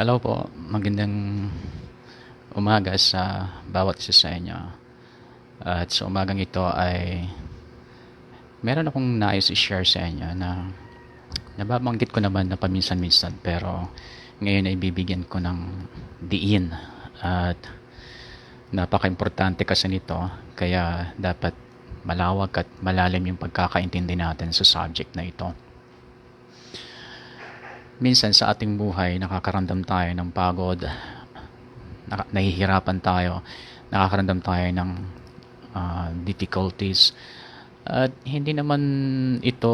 Hello po, magandang umaga sa bawat isa sa inyo. At sa umagang ito ay meron akong nais i-share sa inyo na nababanggit ko naman na paminsan-minsan, pero ngayon ay bibigyan ko ng diin. At napaka-importante kasi nito, kaya dapat malawak at malalim yung pagkakaintindi natin sa subject na ito. Minsan sa ating buhay nakakaramdam tayo ng pagod, nahihirapan tayo, nakakaramdam tayo ng difficulties. At hindi naman ito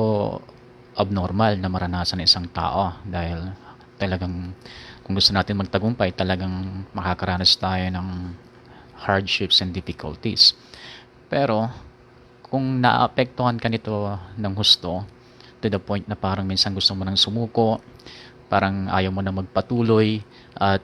abnormal na maranasan ng isang tao, dahil talagang kung gusto natin magtagumpay, talagang makakaranas tayo ng hardships and difficulties. Pero kung naapektuhan ka nito ng husto, to the point na parang minsan gusto mo nang sumuko, parang ayaw mo na magpatuloy, at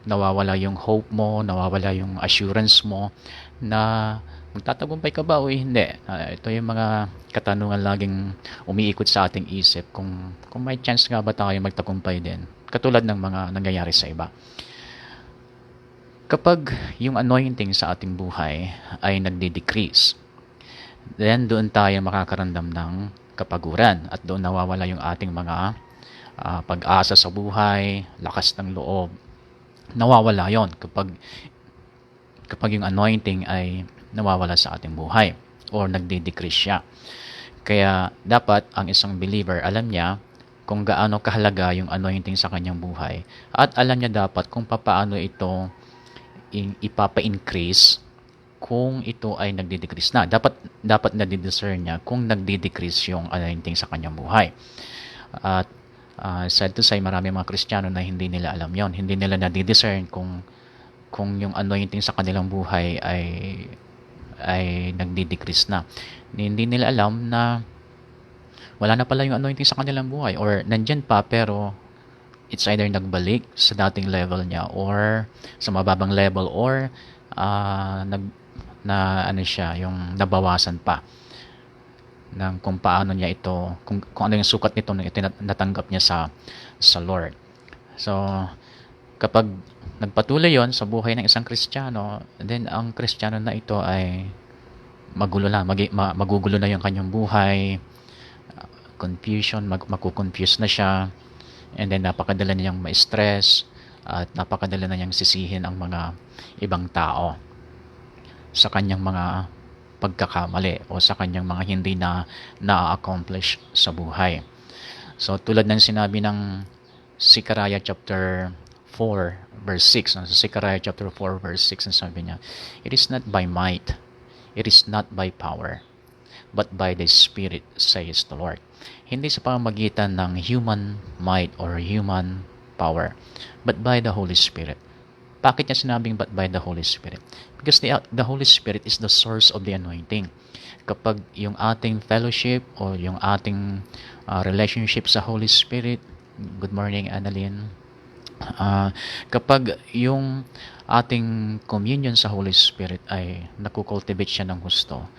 nawawala yung hope mo, nawawala yung assurance mo na magtatagumpay ka ba o hindi. Ito yung mga katanungan laging umiikot sa ating isip, kung may chance nga ba tayo magtagumpay din, katulad ng mga nangyayari sa iba. Kapag yung anointing sa ating buhay ay nagde-decrease, then doon tayo makakaramdam ng kapaguran, at doon nawawala yung ating mga pag-asa sa buhay, lakas ng loob. Nawawala yon kapag yung anointing ay nawawala sa ating buhay or nagde-decrease siya. Kaya dapat ang isang believer, alam niya kung gaano kahalaga yung anointing sa kanyang buhay, at alam niya dapat kung paano ito ipapa-increase kung ito ay nagde-decrease na. Dapat na-discern niya kung nagde-decrease yung anointing sa kanyang buhay. At sad to say, marami mga Kristiyano na hindi nila alam yon, hindi nila na-discern kung yung anointing sa kanilang buhay ay nagde-decrease na. Hindi nila alam na wala na pala yung anointing sa kanilang buhay, or nandyan pa pero it's either nagbalik sa dating level niya or sa mababang level, or ano siya, yung nabawasan pa ng kung paano niya ito, kung ano yung sukat nito nung natanggap niya sa Lord. So kapag nagpatuloy yon sa buhay ng isang Kristiyano, then ang Kristiyano na ito ay magugulo na yung kanyang buhay, confusion, makukonfuse na siya, and then napakadala niyang ma-stress, at napakadala na niyang sisihin ang mga ibang tao sa kanyang mga pagkakamali o sa kanyang mga hindi na-accomplish sa buhay. So tulad ng sinabi ng Zechariah chapter 4 verse 6, sa Zechariah chapter 4 verse 6, ang sabi niya, "It is not by might, it is not by power, but by the Spirit, says the Lord." Hindi sa pamamagitan ng human might or human power, but by the Holy Spirit. Bakit niya sinabing but by the Holy Spirit? Because the Holy Spirit is the source of the anointing. Kapag yung ating fellowship o yung ating relationship sa Holy Spirit, good morning Annalyn, kapag yung ating communion sa Holy Spirit ay nakukultivate siya ng gusto,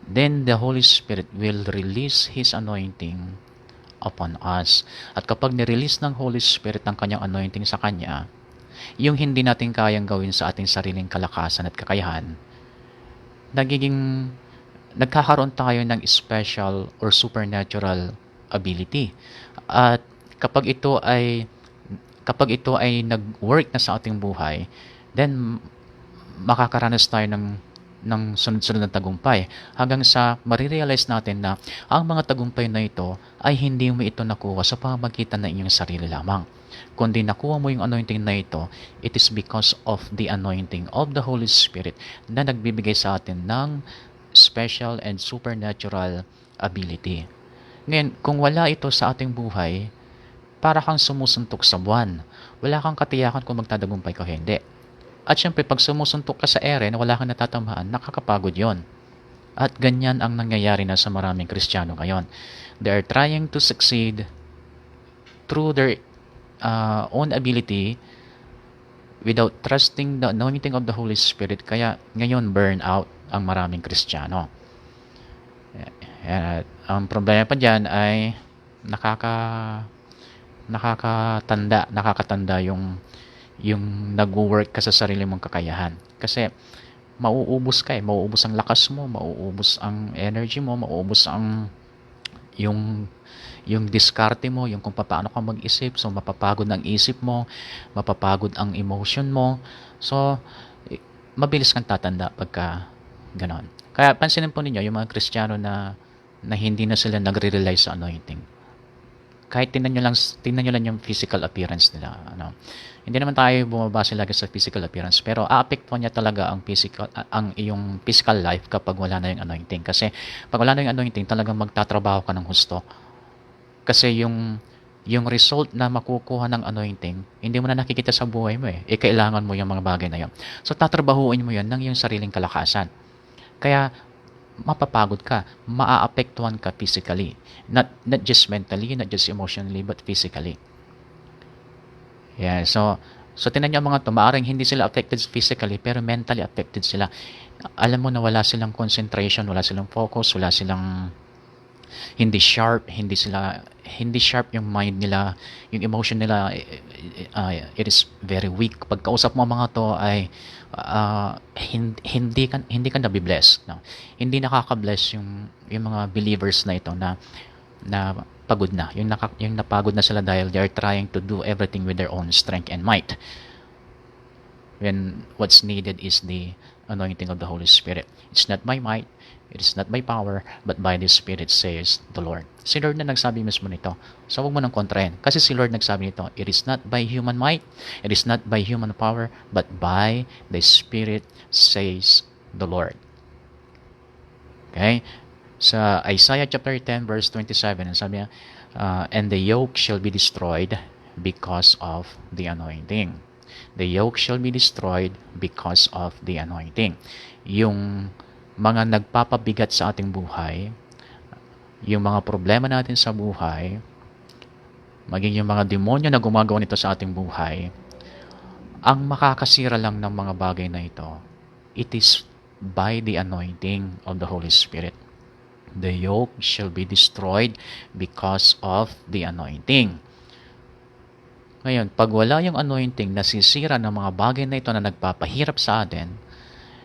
then the Holy Spirit will release His anointing upon us. At kapag nirelease ng Holy Spirit ang kanyang anointing sa Kanya, yung hindi natin kayang gawin sa ating sariling kalakasan at kakayahan, nagkakaroon tayo ng special or supernatural ability. At kapag ito ay nag-work na sa ating buhay, then makakaranas tayo ng sunod-sunod na tagumpay, hanggang sa marirealize natin na ang mga tagumpay na ito ay hindi mo ito nakuha sa pamamagitan ng inyong sarili lamang, kundi nakuha mo yung anointing na ito, it is because of the anointing of the Holy Spirit na nagbibigay sa atin ng special and supernatural ability. Ngayon, kung wala ito sa ating buhay, para kang sumusuntok sa buwan. Wala kang katiyakan kung magtatagumpay ka o hindi. At syempre, pag sumusuntok ka sa ere na wala kang natatamaan, nakakapagod yon. At ganyan ang nangyayari na sa maraming Kristiyano ngayon. They are trying to succeed through their own ability without trusting the anointing of the Holy Spirit. Kaya ngayon, burn out ang maraming Kristiyano. Ang problema pa dyan ay nakakatanda yung nag-work ka sa sarili mong kakayahan. Kasi mauubos ka eh, mauubos ang lakas mo, mauubos ang energy mo, mauubos ang yung yung diskarte mo, yung kung paano ka mag-isip. So mapapagod ang isip mo, mapapagod ang emotion mo. So mabilis kang tatanda pagka ganon. Kaya pansinin po ninyo yung mga Kristiyano na hindi na sila nagre-rely sa anointing. Kahit tingnan nyo lang yung physical appearance nila, ano. Hindi naman tayo bumabase lagi sa physical appearance, pero aapektuhan niya talaga ang iyong physical life kapag wala na yung anointing. Kasi pag wala na yung anointing, talagang magtatrabaho ka ng husto. Kasi yung result na makukuha ng anointing, hindi mo na nakikita sa buhay mo eh. Kailangan mo yung mga bagay na yun. So tatrabahuin mo yun ng yung sariling kalakasan. Kaya mapapagod ka, maaapektuhan ka physically. Not just mentally, not just emotionally, but physically. Yeah, so tingnan niyo ang mga to, maaaring hindi sila affected physically, pero mentally affected sila. Alam mo na wala silang concentration, wala silang focus, wala silang hindi sharp yung mind nila, yung emotion nila, it is very weak. Pagkausap mo mga to ay hindi ka nabibless, no? Hindi nakaka-bless yung mga believers na ito na pagod na, yung napagod na sila dahil they are trying to do everything with their own strength and might, when what's needed is the anointing of the Holy Spirit. It's not by might, it is not by power, but by the Spirit, says the Lord. Si Lord na nagsabi mismo nito. So huwag mo nang kontrahin. Kasi si Lord nagsabi nito, it is not by human might, it is not by human power, but by the Spirit, says the Lord. Okay? Sa Isaiah chapter 10 verse 27, sabi niya, and the yoke shall be destroyed because of the anointing. The yoke shall be destroyed because of the anointing. Yung mga nagpapabigat sa ating buhay, yung mga problema natin sa buhay, maging yung mga demonyo na gumagawa nito sa ating buhay, ang makakasira lang ng mga bagay na ito, it is by the anointing of the Holy Spirit. The yoke shall be destroyed because of the anointing. Ngayon, pag wala yung anointing, nasisira ng mga bagay na ito na nagpapahirap sa atin,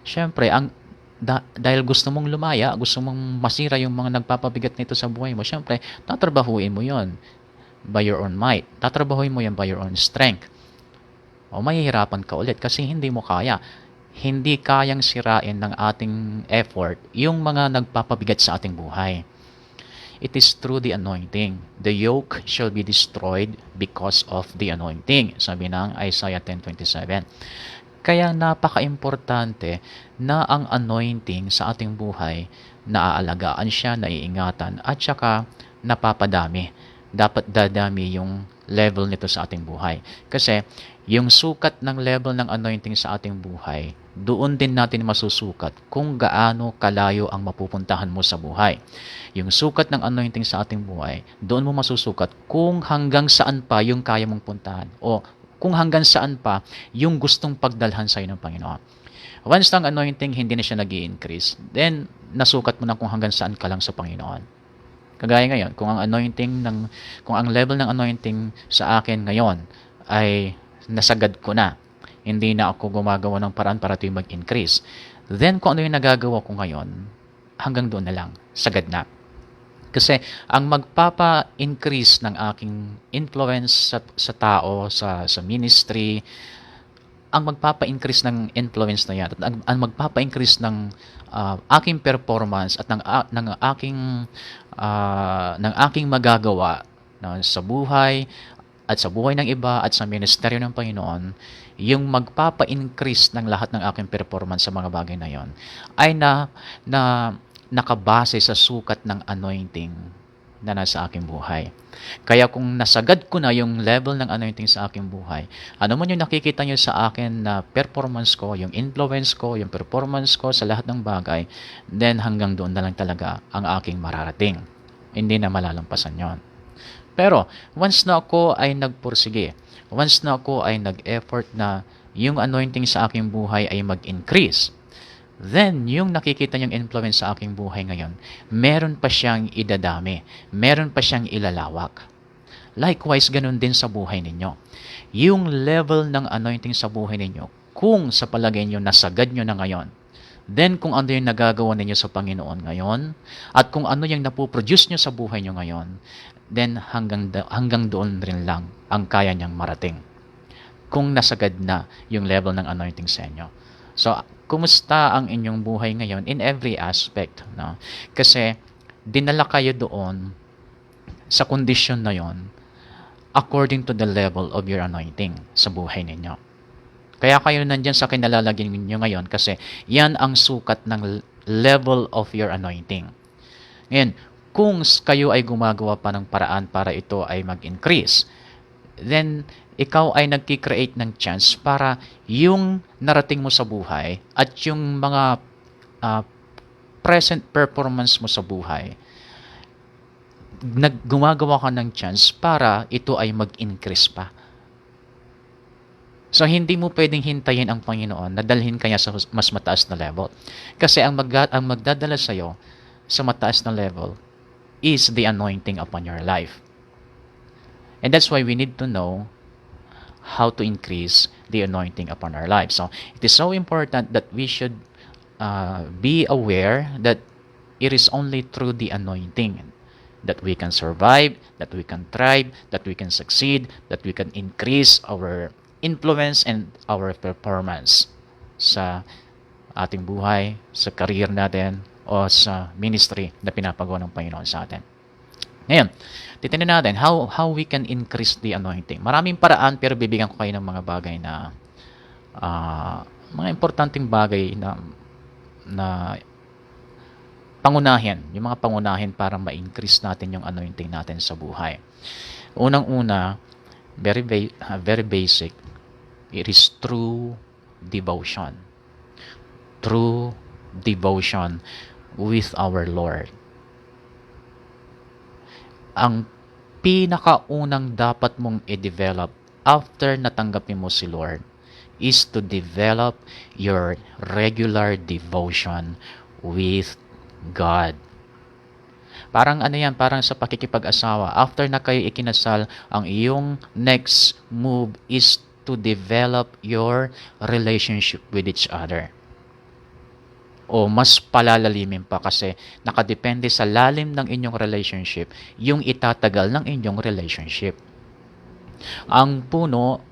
syempre, dahil gusto mong lumaya, gusto mong masira yung mga nagpapabigat nito sa buhay mo, syempre, tatrabahuin mo yon by your own might. Tatrabahuin mo yan by your own strength. O mahihirapan ka ulit kasi hindi mo kaya. Hindi kayang sirain ng ating effort yung mga nagpapabigat sa ating buhay. It is through the anointing. The yoke shall be destroyed because of the anointing. Sabi ng Isaiah 10:27. Kaya napaka-importante na ang anointing sa ating buhay, naaalagaan siya, naiingatan, at saka napapadami. Dapat dadami yung level nito sa ating buhay. Kasi yung sukat ng level ng anointing sa ating buhay, doon din natin masusukat kung gaano kalayo ang mapupuntahan mo sa buhay. Yung sukat ng anointing sa ating buhay, doon mo masusukat kung hanggang saan pa yung kaya mong puntahan o kung hanggang saan pa yung gustong pagdalhan sa'yo ng Panginoon. Once ang anointing hindi na siya nag-i-increase, then nasukat mo na kung hanggang saan ka lang sa Panginoon. Kagaya ngayon, kung ang level ng anointing sa akin ngayon ay nasagad ko na, hindi na ako gumagawa ng paraan para ito mag-increase, then kung ano yung nagagawa ko ngayon, hanggang doon na lang, sagad na. Kasi ang magpapa-increase ng aking influence sa tao, sa ministry, ang magpapa-increase ng influence na yan, at ang magpapa-increase ng aking performance at ng aking magagawa sa buhay at sa buhay ng iba at sa ministeryo ng Panginoon, yung magpapa-increase ng lahat ng aking performance sa mga bagay na yon ay nakabase sa sukat ng anointing na nasa aking buhay. Kaya kung nasagad ko na yung level ng anointing sa aking buhay, ano man yung nakikita nyo sa akin na performance ko, yung influence ko, yung performance ko sa lahat ng bagay, then hanggang doon na lang talaga ang aking mararating. Hindi na malalampasan yon. Pero once na ako ay nagpursige, once na ako ay nag-effort na yung anointing sa aking buhay ay mag-increase, then yung nakikita niyong influence sa aking buhay ngayon, meron pa siyang idadami, meron pa siyang ilalawak. Likewise, ganun din sa buhay ninyo. Yung level ng anointing sa buhay ninyo, kung sa palagay nyo nasagad nyo na ngayon, then kung ano yung nagagawa ninyo sa Panginoon ngayon, at kung ano yung napoproduce nyo sa buhay nyo ngayon, then hanggang doon rin lang ang kaya niyang marating. Kung nasagad na yung level ng anointing sa inyo. So, kumusta ang inyong buhay ngayon in every aspect? No? Kasi, dinala kayo doon sa kondisyon na yon according to the level of your anointing sa buhay ninyo. Kaya kayo nandyan sa kinalalagyan ninyo ngayon kasi yan ang sukat ng level of your anointing. Ngayon, kung kayo ay gumagawa pa ng paraan para ito ay mag-increase, then ikaw ay nagki-create ng chance para yung narating mo sa buhay at yung mga present performance mo sa buhay, gumagawa ka ng chance para ito ay mag-increase pa. So, hindi mo pwedeng hintayin ang Panginoon na dalhin kanya sa mas mataas na level. Kasi ang magdadala sa'yo sa mataas na level is the anointing upon your life. And that's why we need to know how to increase the anointing upon our lives. So, it is so important that we should be aware that it is only through the anointing that we can survive, that we can thrive, that we can succeed, that we can increase our influence and our performance sa ating buhay, sa career natin, o sa ministry na pinapagawa ng Panginoon sa atin. Ngayon, titingnan natin how we can increase the anointing. Maraming paraan, pero bibigyan ko kayo ng mga bagay na mga importanteng bagay na pangunahin, yung mga pangunahin para ma-increase natin yung anointing natin sa buhay. Unang-una, very basic, it is true devotion. True devotion with our Lord. Ang pinakaunang dapat mong i-develop after natanggapin mo si Lord is to develop your regular devotion with God. Parang ano yan, parang sa pakikipag-asawa. After na kayo ikinasal, ang iyong next move is to develop your relationship with each other. O mas palalalimin pa kasi nakadepende sa lalim ng inyong relationship yung itatagal ng inyong relationship. Ang puno,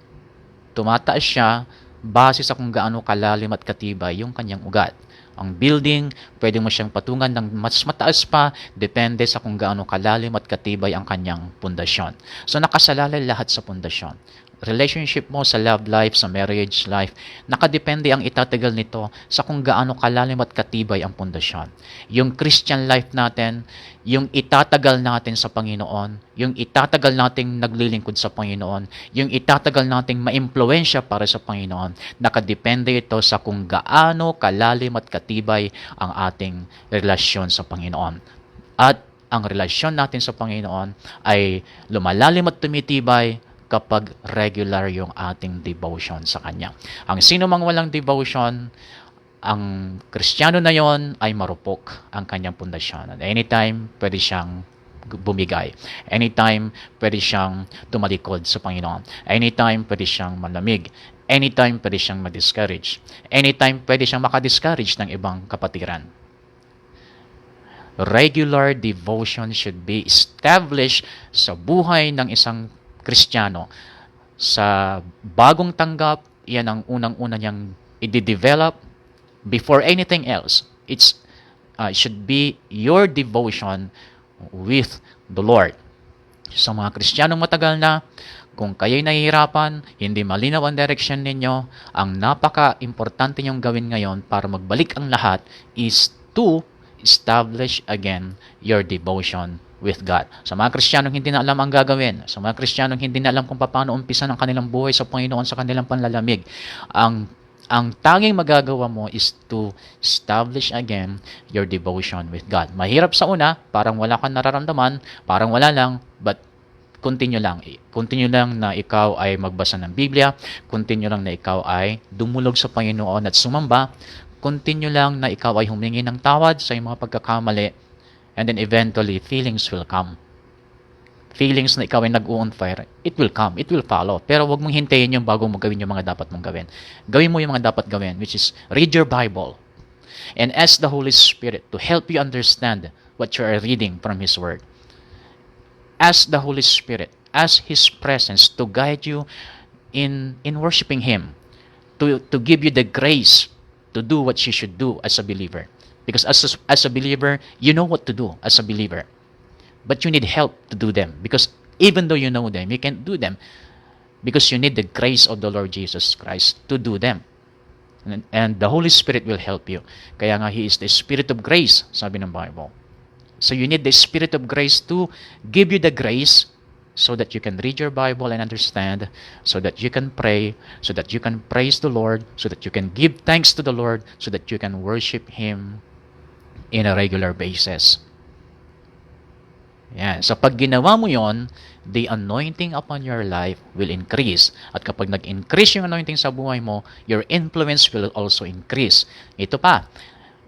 tumataas siya base sa kung gaano kalalim at katibay yung kanyang ugat. Ang building, pwede mo siyang patungan ng mas mataas pa, depende sa kung gaano kalalim at katibay ang kanyang pundasyon. So nakasalalay lahat sa pundasyon. Relationship mo sa love life, sa marriage life, nakadepende ang itatagal nito sa kung gaano kalalim at katibay ang pundasyon. Yung Christian life natin, yung itatagal natin sa Panginoon, yung itatagal nating naglilingkod sa Panginoon, yung itatagal nating maimpluwensya para sa Panginoon, nakadepende ito sa kung gaano kalalim at katibay ang ating relasyon sa Panginoon. At ang relasyon natin sa Panginoon ay lumalalim at tumitibay kapag regular yung ating devotion sa Kanya. Ang sino mang walang devotion, ang Kristiyano na yon ay marupok ang kanyang pundasyon. At anytime, pwede siyang bumigay. Anytime, pwede siyang tumalikod sa Panginoon. Anytime, pwede siyang malamig. Anytime, pwede siyang ma-discourage. Anytime, pwede siyang makadiscourage ng ibang kapatiran. Regular devotion should be established sa buhay ng isang Kristiyano. Sa bagong tanggap, yan ang unang-una niyang i-develop before anything else. It should be your devotion with the Lord. Sa mga Kristiyanong matagal na, kung kayo'y nahihirapan, hindi malinaw ang direction ninyo, ang napaka-importante niyong gawin ngayon para magbalik ang lahat is to establish again your devotion with God. Sa mga Kristiyanong hindi na alam ang gagawin, sa mga Kristiyanong hindi na alam kung paano umpisan ang kanilang buhay sa Panginoon sa kanilang panlalamig, ang tanging magagawa mo is to establish again your devotion with God. Mahirap sa una, parang wala kang nararamdaman, parang wala lang, but continue lang. Continue lang na ikaw ay magbasa ng Biblia, continue lang na ikaw ay dumulog sa Panginoon at sumamba, continue lang na ikaw ay humingi ng tawad sa iyong mga pagkakamali, and then eventually, feelings will come. feelings na ikaw ay nag-on fire, it will come, it will follow. Pero wag mong hintayin yung bago mo gawin yung mga dapat mong gawin. Gawin mo yung mga dapat gawin, which is read your Bible and ask the Holy Spirit to help you understand what you are reading from His Word. Ask the Holy Spirit, ask His presence to guide you in worshiping Him, to give you the grace to do what you should do as a believer. Because as a believer, you know what to do as a believer. But you need help to do them. Because even though you know them, you can't do them. Because you need the grace of the Lord Jesus Christ to do them. And the Holy Spirit will help you. Kaya nga, He is the Spirit of grace, sabi ng Bible. So you need the Spirit of grace to give you the grace so that you can read your Bible and understand, so that you can pray, so that you can praise the Lord, so that you can give thanks to the Lord, so that you can worship Him in a regular basis. Yan. So pag ginawa mo yon, the anointing upon your life will increase. At kapag nag-increase yung anointing sa buhay mo, your influence will also increase. Ito pa,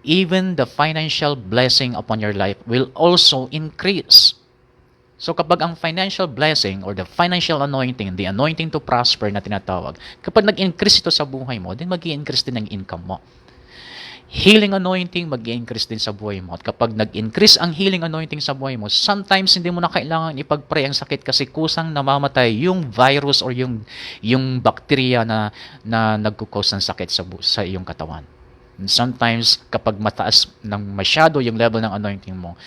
even the financial blessing upon your life will also increase. So kapag ang financial blessing or the financial anointing, the anointing to prosper na tinatawag, kapag nag-increase ito sa buhay mo, then mag-i-increase din ang income mo. Healing anointing, mag-i-increase din sa buhay mo. At kapag nag-increase ang healing anointing sa buhay mo, sometimes hindi mo na kailangan ipag-pray ang sakit kasi kusang namamatay yung virus or yung bacteria na nagkukos ng sakit sa iyong katawan. And sometimes, kapag mataas ng masyado yung level ng anointing mo,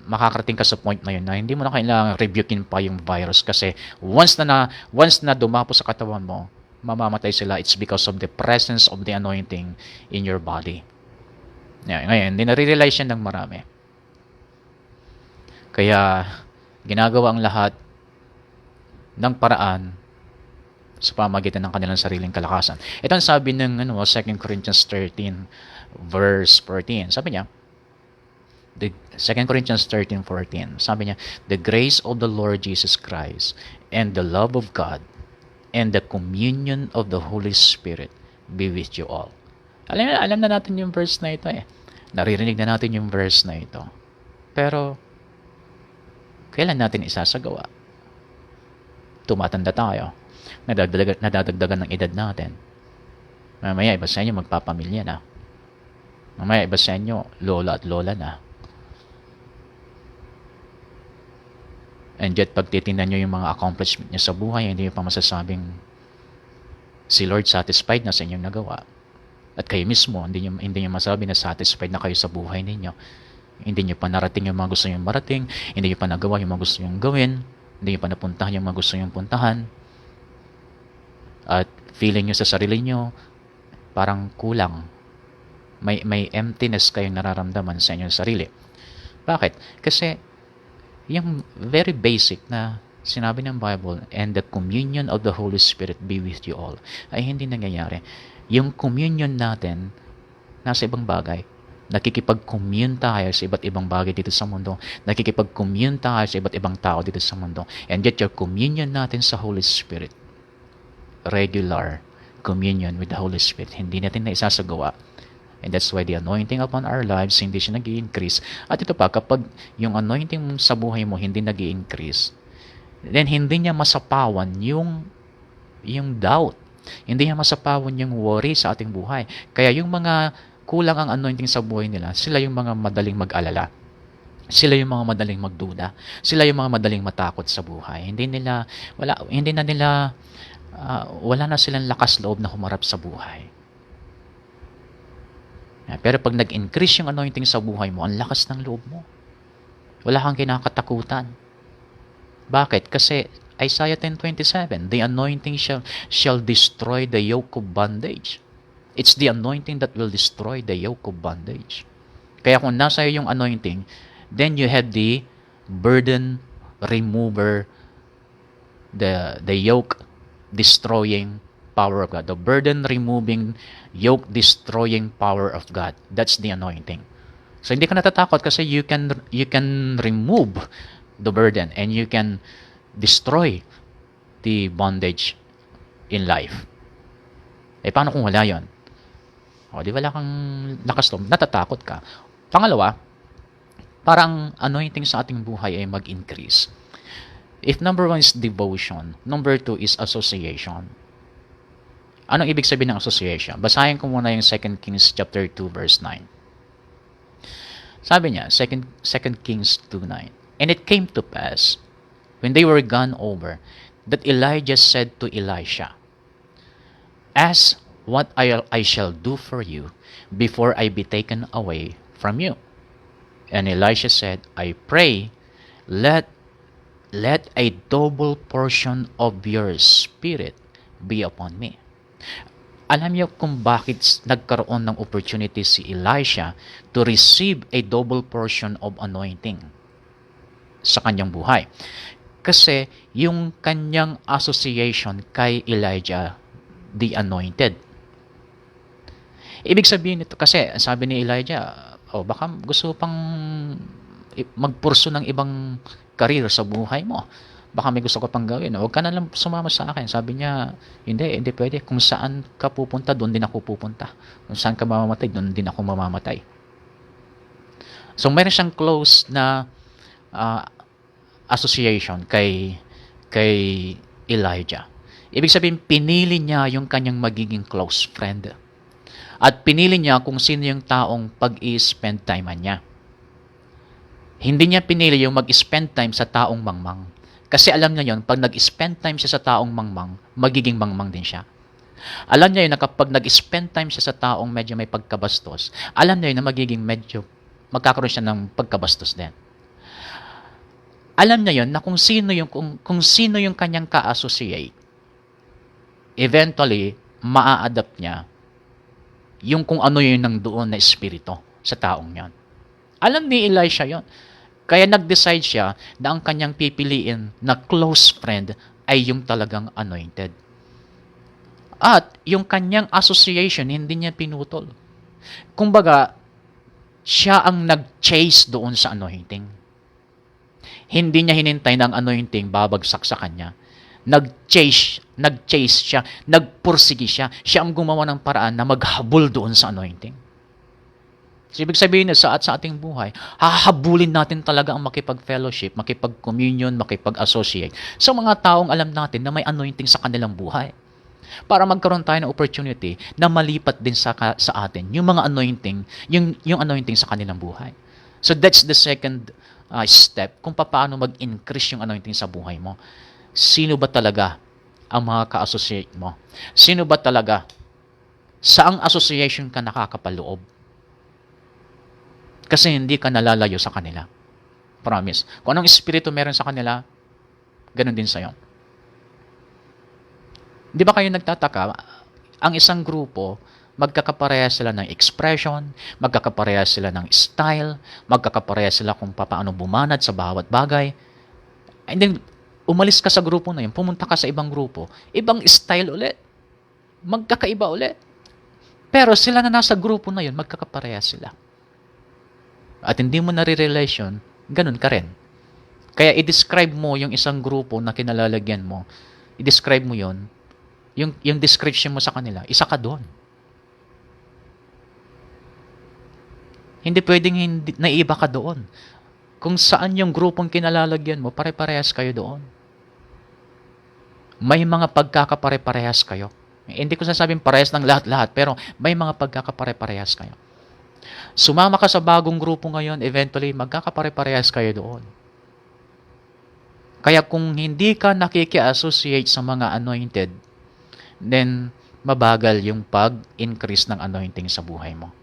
makakarating ka sa point na yun na hindi mo na kailangan rebukin pa yung virus kasi once na dumapo sa katawan mo, mamamatay sila. It's because of the presence of the anointing in your body. Ngayon, hindi nare-realize yan ng marami. Kaya, ginagawa ang lahat ng paraan sa pamagitan ng kanilang sariling kalakasan. Ito ang sabi ng 2 Corinthians 13 verse 14. Sabi niya, 2 Corinthians 13:14. Sabi niya, the grace of the Lord Jesus Christ and the love of God and the communion of the Holy Spirit be with you all. Alam na natin yung verse na ito eh. Naririnig na natin yung verse na ito. Pero, kailan natin isasagawa? Tumatanda tayo. Nadadagdagan ng edad natin. Mamaya, iba sa inyo magpapamilya na. Mamaya, iba sa inyo lola at lola na. And yet, pag titingnan nyo yung mga accomplishment niya sa buhay, hindi nyo pa masasabing si Lord satisfied na sa inyong nagawa. At kayo mismo, hindi nyo masabi na satisfied na kayo sa buhay ninyo. Hindi nyo pa narating yung mga gusto nyo marating, hindi nyo pa nagawa yung mga gusto nyo gawin, hindi nyo pa napuntahan yung mga gusto nyo puntahan. At feeling nyo sa sarili nyo, parang kulang. May emptiness kayong nararamdaman sa inyong sarili. Bakit? Kasi, yung very basic na sinabi ng Bible, and the communion of the Holy Spirit be with you all, ay hindi nangyayari. Yung communion natin, nasa ibang bagay. Nakikipag-commune tayo sa iba't ibang bagay dito sa mundo. Nakikipag-commune tayo sa iba't ibang tao dito sa mundo. And yet, your communion natin sa Holy Spirit, regular communion with the Holy Spirit, hindi natin na isasagawa. And that's why the anointing upon our lives, hindi siya nag-i-increase. At ito pa, kapag yung anointing sa buhay mo hindi nag-i-increase, then hindi niya masapawan yung doubt. Hindi niya masapawan yung worry sa ating buhay. Kaya yung mga kulang ang anointing sa buhay nila, sila yung mga madaling mag-alala. Sila yung mga madaling magduda. Sila yung mga madaling matakot sa buhay. Wala na silang lakas loob na humarap sa buhay. Pero pag nag-increase yung anointing sa buhay mo, ang lakas ng loob mo. Wala kang kinakatakutan. Bakit? Kasi Isaiah 10:27, the anointing shall destroy the yoke of bondage. It's the anointing that will destroy the yoke of bondage. Kaya kung nasa iyo yung anointing, then you have the burden remover, the yoke destroying power of God. The burden removing, yoke destroying power of God. That's the anointing. So hindi ka natatakot kasi you can remove the burden and you can destroy the bondage in life. Paano kung wala yon? Di wala kang lakas loob, natatakot ka. Pangalawa, parang anointing sa ating buhay ay mag-increase. If number one is devotion, number two is association. Anong ibig sabihin ng association? Basahin ko muna yung 2 Kings chapter 2 verse 9. Sabi niya, 2 Kings 2:9. And it came to pass, when they were gone over, that Elijah said to Elisha, ask what I shall do for you before I be taken away from you. And Elisha said, I pray, let a double portion of your spirit be upon me. Alam niyo kung bakit nagkaroon ng opportunity si Elisha to receive a double portion of anointing sa kanyang buhay. Kasi yung kanyang association kay Elijah, the anointed. Ibig sabihin nito, kasi sabi ni Elijah, baka gusto pang magpurso ng ibang career sa buhay mo. Baka may gusto ko pang gawin. Huwag ka na lang sumama sa akin. Sabi niya, hindi pwede. Kung saan ka pupunta, doon din ako pupunta. Kung saan ka mamamatay, doon din ako mamamatay. So, meron siyang close na association kay Elijah. Ibig sabihin, pinili niya yung kanyang magiging close friend. At pinili niya kung sino yung taong pag-i-spend time niya. Hindi niya pinili yung mag-spend time sa taong mangmang. Kasi alam niya yon, pag nag-spend time siya sa taong mangmang, magiging mangmang din siya. Alam niya yun na kapag nag-spend time siya sa taong medyo may pagkabastos, alam niya yun na magkakaroon siya ng pagkabastos din. Alam niya yun na kung sino yung kanyang ka-associate, eventually, maa-adapt niya yung kung ano yun ng doon na espiritu sa taong yon. Alam ni Elisha yon. Kaya nag-decide siya na ang kanyang pipiliin na close friend ay yung talagang anointed. At yung kanyang association, hindi niya pinutol. Kumbaga, siya ang nag-chase doon sa anointing. Hindi niya hinintay na ang anointing babagsak sa kanya. Nag-chase siya, nagpursigi siya. Siya ang gumawa ng paraan na maghabol doon sa anointing. So, ibig sabihin na sa ating buhay, hahabulin natin talaga ang makipag-fellowship, makipag-communion, makipag-associate sa mga taong alam natin na may anointing sa kanilang buhay. Para magkaroon tayo ng opportunity na malipat din sa atin yung mga anointing, yung anointing sa kanilang buhay. So that's the second step kung paano mag-increase yung anointing sa buhay mo. Sino ba talaga ang mga ka-associate mo? Sino ba talaga? Saang association ka nakakapaloob? Kasi hindi ka nalalayo sa kanila. Promise. Kung anong espiritu meron sa kanila, ganun din sa'yo. Di ba kayo nagtataka? Ang isang grupo, magkakaparehas sila ng expression, magkakaparehas sila ng style, magkakaparehas sila kung paano bumanat sa bawat bagay. And then, umalis ka sa grupo na yun, pumunta ka sa ibang grupo, ibang style ulit. Magkakaiba ulit. Pero sila na nasa grupo na yun, magkakaparehas sila. At hindi mo nare-realize yun, ganun ka rin. Kaya i-describe mo yung isang grupo na kinalalagyan mo, i-describe mo yun, yung description mo sa kanila, isa ka doon. Hindi pwedeng naiba ka doon. Kung saan yung grupong kinalalagyan mo, pare-parehas kayo doon. May mga pagkakapare-parehas kayo. Hindi ko sasabing parehas ng lahat-lahat, pero may mga pagkakapare-parehas kayo. Sumama ka sa bagong grupo ngayon, eventually magkakapare-parehas kayo doon. Kaya kung hindi ka nakiki-associate sa mga anointed, then mabagal yung pag-increase ng anointing sa buhay mo.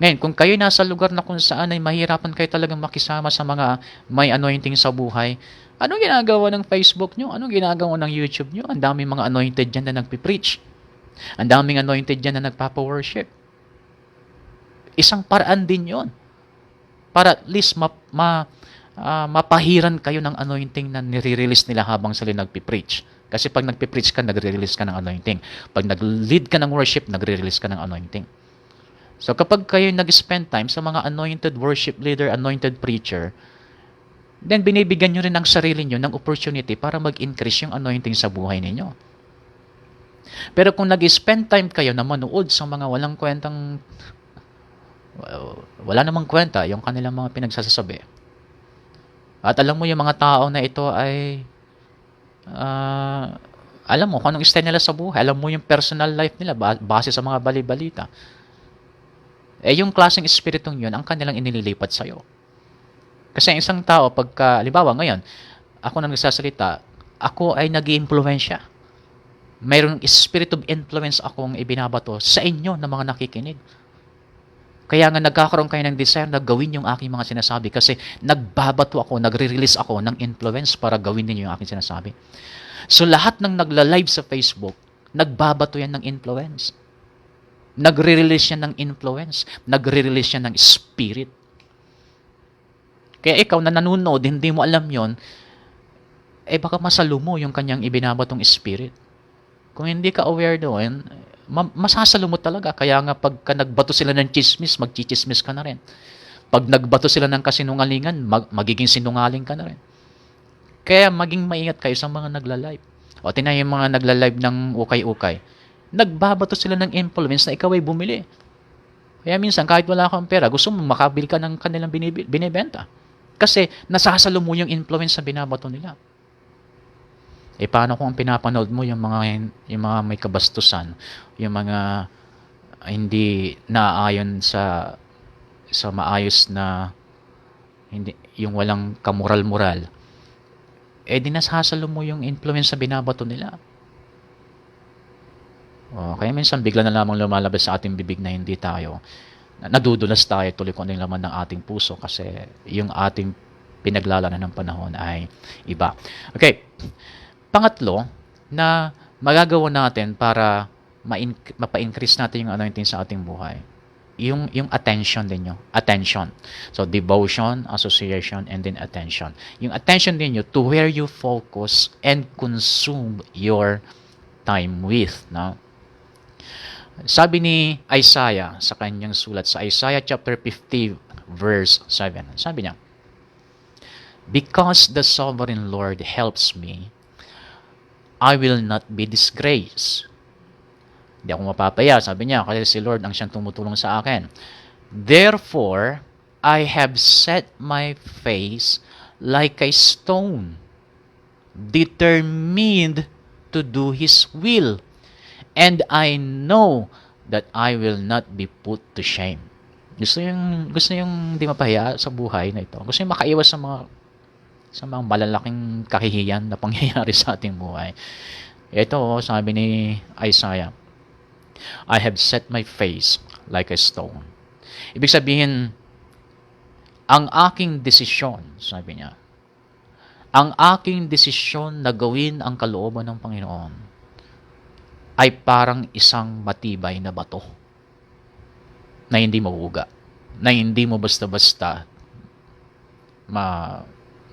Ngayon, kung kayo nasa lugar na kung saan ay mahirapan kayo talagang makisama sa mga may anointing sa buhay, anong ginagawa ng Facebook nyo? Anong ginagawa ng YouTube nyo? Ang daming mga anointed dyan na nagpipreach. Ang daming anointed dyan na nagpapa-worship. Isang paraan din yon para at least mapahiran kayo ng anointing na nire-release nila habang sila nagpipreach. Kasi pag nagpipreach ka, nagre-release ka ng anointing. Pag nag-lead ka ng worship, nagre-release ka ng anointing. So kapag kayo nag-spend time sa mga anointed worship leader, anointed preacher, then binibigyan nyo rin ang sarili nyo ng opportunity para mag-increase yung anointing sa buhay ninyo. Pero kung nag-spend time kayo na manood sa mga walang kwentang wala namang kwenta yung kanilang mga pinagsasasabi. At alam mo yung mga tao na ito ay ah, alam mo kung anong style nila sa buhay. Alam mo yung personal life nila base sa mga bali-balita. Yung klaseng espiritong yun, ang kanilang inililipat sa'yo. Kasi ang isang tao, pagka, halimbawa ngayon, ako nang nagsasalita, ako ay nag-iimpluwensya. Mayroong spirit of influence akong ibinabato sa inyo na mga nakikinig. Kaya nga nagkakaroon kayo ng desire na gawin yung aking mga sinasabi kasi nagbabato ako, nagre-release ako ng influence para gawin ninyo yung aking sinasabi. So lahat ng nagla-live sa Facebook, nagbabato yan ng influence. Nagre-release yan ng influence. Nagre-release yan ng spirit. Kaya ikaw na nanonood, hindi mo alam yon, baka masalo mo yung kanyang ibinabatong spirit. Kung hindi ka aware doon, masasalo mo talaga. Kaya nga pagka nagbato sila ng chismis, magchichismis ka na rin. Pag nagbato sila ng kasinungalingan, magiging sinungaling ka na rin. Kaya maging maingat kayo sa mga nagla-live. O tingnan yung mga nagla-live ng ukay-ukay. Nagbabato sila ng influence na ikaw ay bumili. Kaya minsan kahit wala kang pera, gusto mo makabili ka ng kanilang binibenta. Kasi nasasalo mo yung influence sa binabato nila. Paano kung ang pinapanood mo yung mga may kabastusan, yung mga hindi naaayon sa maayos na hindi yung walang kamoral-moral. Di nasasalo mo yung influence sa binabato nila. Kaya minsan bigla na lamang lumalabas sa ating bibig na hindi tayo nadudulas tayo tuloy kung ano yung laman ng ating puso kasi yung ating pinaglalanan ng panahon ay iba. Okay. Pangatlo, na magagawa natin para mapa-increase natin yung anointing sa ating buhay. Yung attention din nyo. Attention. So, devotion, association, and then attention. Yung attention din nyo to where you focus and consume your time with. No? Sabi ni Isaiah sa kanyang sulat sa Isaiah chapter 50 verse 7. Sabi niya, "Because the sovereign Lord helps me, I will not be disgraced." Hindi ako mapapaya, sabi niya, kasi si Lord ang siyang tumutulong sa akin. "Therefore, I have set my face like a stone, determined to do His will, and I know that I will not be put to shame." Gusto yung di mapahiya sa buhay na ito. Gusto yung makaiwas sa mga malalaking kahihiyan na pangyayari sa ating buhay. Ito, sabi ni Isaiah, "I have set my face like a stone." Ibig sabihin, ang aking desisyon, sabi niya, ang aking desisyon na gawin ang kalooban ng Panginoon ay parang isang matibay na bato na hindi mahuga, na hindi mo basta-basta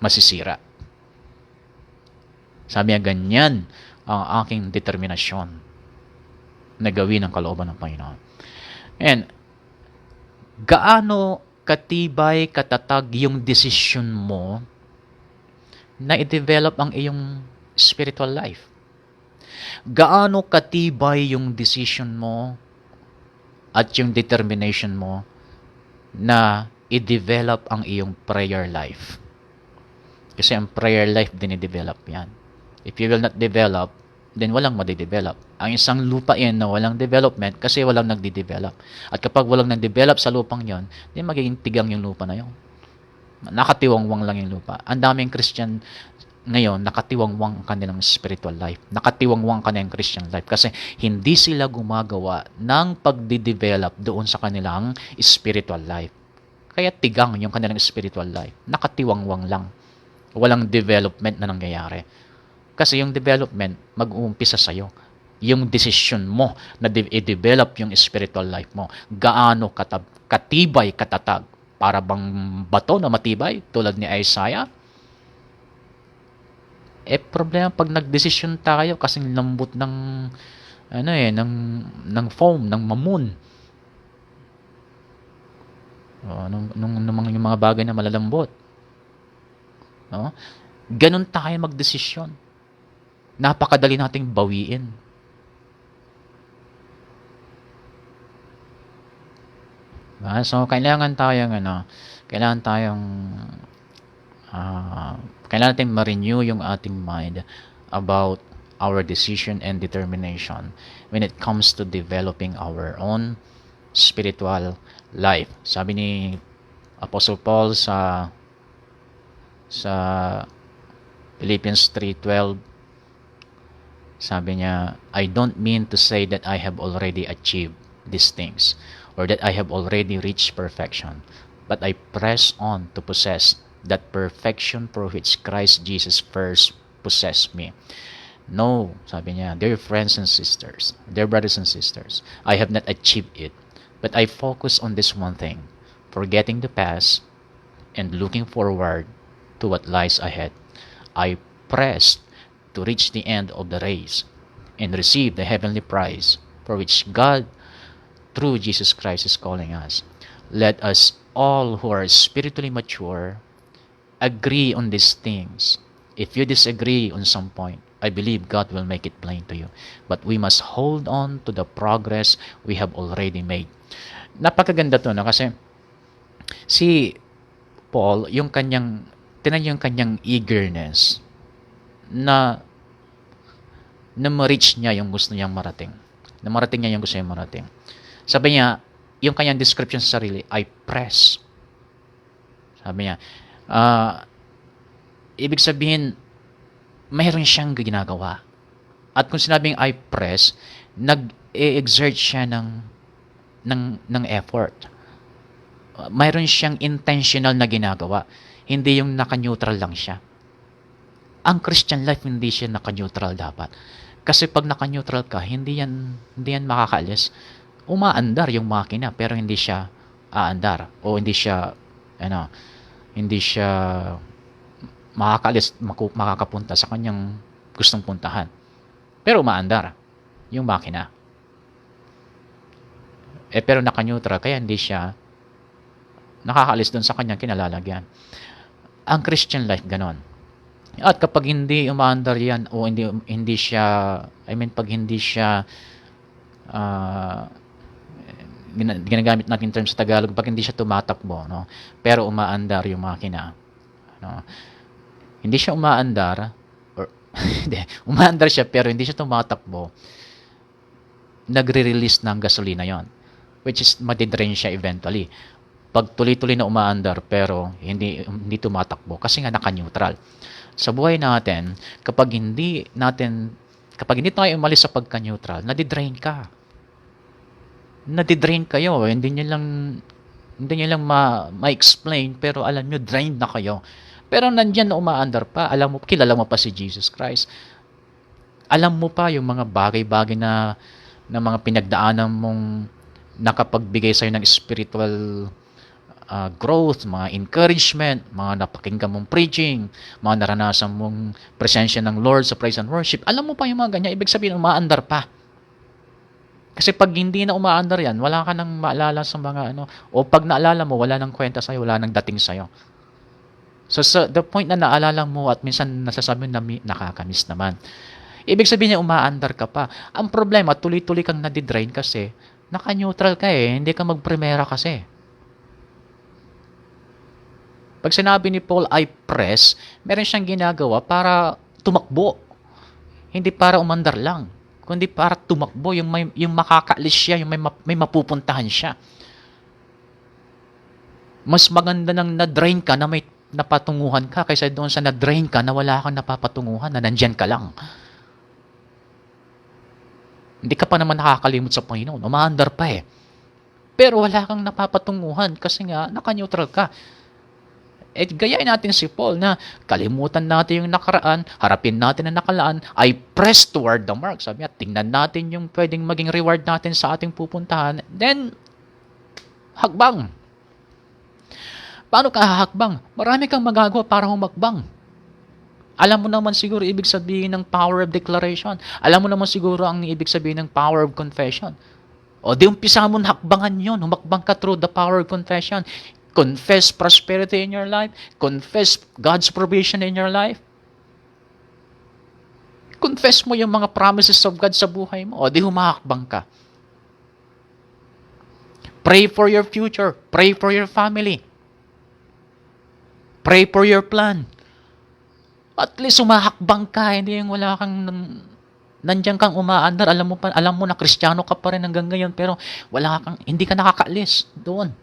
masisira. Sabi niya, ganyan ang aking determinasyon na gawin ang kalooban ng Panginoon. And gaano katibay, katatag yung desisyon mo na i-develop ang iyong spiritual life? Gaano katibay yung decision mo at yung determination mo na i-develop ang iyong prayer life? Kasi ang prayer life din i-develop yan. If you will not develop, then walang madidevelop. Ang isang lupa yan na walang development kasi walang nagdi-develop. At kapag walang nag-develop sa lupang yon, then magiging tigang yung lupa na yon. Nakatiwangwang lang yung lupa. Ang daming Christian ngayon, nakatiwangwang ang kanilang spiritual life. Nakatiwangwang ang kanilang Christian life kasi hindi sila gumagawa ng pagdi-develop doon sa kanilang spiritual life. Kaya tigang yung kanilang spiritual life. Nakatiwangwang lang. Walang development na nangyayari. Kasi yung development, mag-uumpisa sa'yo. Yung decision mo na i-develop yung spiritual life mo. Gaano katibay, katatag. Para bang bato na matibay, tulad ni Isaiah? Problema pag nagdesisyon tayo kasing lambot ng ng foam, ng mamon. Yung mga bagay na malalambot. No? Ganun tayo magdesisyon. Napakadali nating bawiin. So kailangan tayong Kailangan natin ma-renew yung ating mind about our decision and determination when it comes to developing our own spiritual life. Sabi ni Apostle Paul sa Philippians 3:12, sabi niya, I don't mean to say that I have already achieved these things or that I have already reached perfection, but I press on to possess that perfection for which Christ Jesus first possessed me. No, sabi niya, dear friends and sisters, dear brothers and sisters, I have not achieved it, but I focus on this one thing, forgetting the past and looking forward to what lies ahead. I press to reach the end of the race and receive the heavenly prize for which God, through Jesus Christ, is calling us. Let us all who are spiritually mature agree on these things. If you disagree on some point, I believe God will make it plain to you. But we must hold on to the progress we have already made. Napakaganda to, no? Kasi si Paul, tinan yung kanyang eagerness na ma-reach niya yung gusto niyang marating. Na marating niya yung gusto niyang marating. Sabi niya, yung kanyang description sa sarili, I press. Sabi niya, ibig sabihin, mayroon siyang ginagawa. At kung sinabing I press, nag-exert siya ng effort. Mayroon siyang intentional na ginagawa. Hindi yung naka-neutral lang siya. Ang Christian life, hindi siya naka-neutral dapat. Kasi pag naka-neutral ka, hindi yan makakaalis. Umaandar yung makina, pero hindi siya aandar. O hindi siya makakaalis, makakapunta sa kanyang gustong puntahan. Pero umaandar yung makina. Pero naka-neutral, kaya hindi siya nakakaalis doon sa kanyang kinalalagyan. Ang Christian life, ganon. At kapag hindi umaandar yan, o hindi siya, pag hindi siya, ginagamit natin term sa Tagalog, pag hindi siya tumatakbo, no? Pero umaandar yung makina, no? Hindi siya umaandar, or umaandar siya pero hindi siya tumatakbo, nagre-release ng gasolina yon, which is matidrain siya eventually. Pag tuloy-tuloy na umaandar pero hindi tumatakbo kasi nga naka-neutral. Sa buhay natin, kapag hindi tayo umalis sa pagka-neutral, nadidrain ka. Nadidrain kayo. Hindi niyo lang ma-explain, pero alam niyo, drained na kayo. Pero nandiyan na umaandar pa. Kilala mo pa si Jesus Christ. Alam mo pa yung mga bagay-bagay na mga pinagdaanan mong nakapagbigay sa'yo ng spiritual growth, mga encouragement, mga napakinggan mong preaching, mga naranasan mong presensya ng Lord sa praise and worship. Alam mo pa yung mga ganyan. Ibig sabihin, umaandar pa. Kasi pag hindi na umaandar yan, wala ka nang maalala sa mga o pag naalala mo, wala nang kwenta sa'yo, wala nang dating sa'yo. So, the point na naalala mo at minsan nasasabi mo na nakakamiss naman. Ibig sabihin niya, umaandar ka pa. Ang problema, tuloy-tuloy kang nadidrain kasi naka-neutral ka hindi ka mag-primera kasi. Pag sinabi ni Paul, I press, meron siyang ginagawa para tumakbo. Hindi para umandar lang, kundi para tumakbo, yung makakaalis siya, yung may mapupuntahan siya. Mas maganda nang na-drain ka na may napatunguhan ka kaysa doon sa na-drain ka na wala kang napapatunguhan, na nandyan ka lang. Hindi ka pa naman nakakalimot sa Panginoon. Umaandar pa Pero wala kang napapatunguhan kasi nga naka-neutral ka. Gayain natin si Paul na kalimutan natin yung nakaraan, harapin natin ang nakalaan, I press toward the mark. Sabi niya, tingnan natin yung pwedeng maging reward natin sa ating pupuntahan. Then, hakbang. Paano ka hahakbang? Marami kang magagawa para humakbang. Alam mo naman siguro ibig sabihin ng power of declaration. Alam mo naman siguro ang ibig sabihin ng power of confession. O di umpisa mo na hakbangan yun. Humakbang ka through the power of confession. Confess prosperity in your life. Confess God's provision in your life. Confess mo yung mga promises of God sa buhay mo. O di humahakbang ka. Pray for your future. Pray for your family. Pray for your plan. At least umahakbang ka, hindi yung wala kang nandiyan kang umaandar, alam mo na Kristiyano ka pa rin hanggang ngayon, pero hindi ka nakakaalis doon.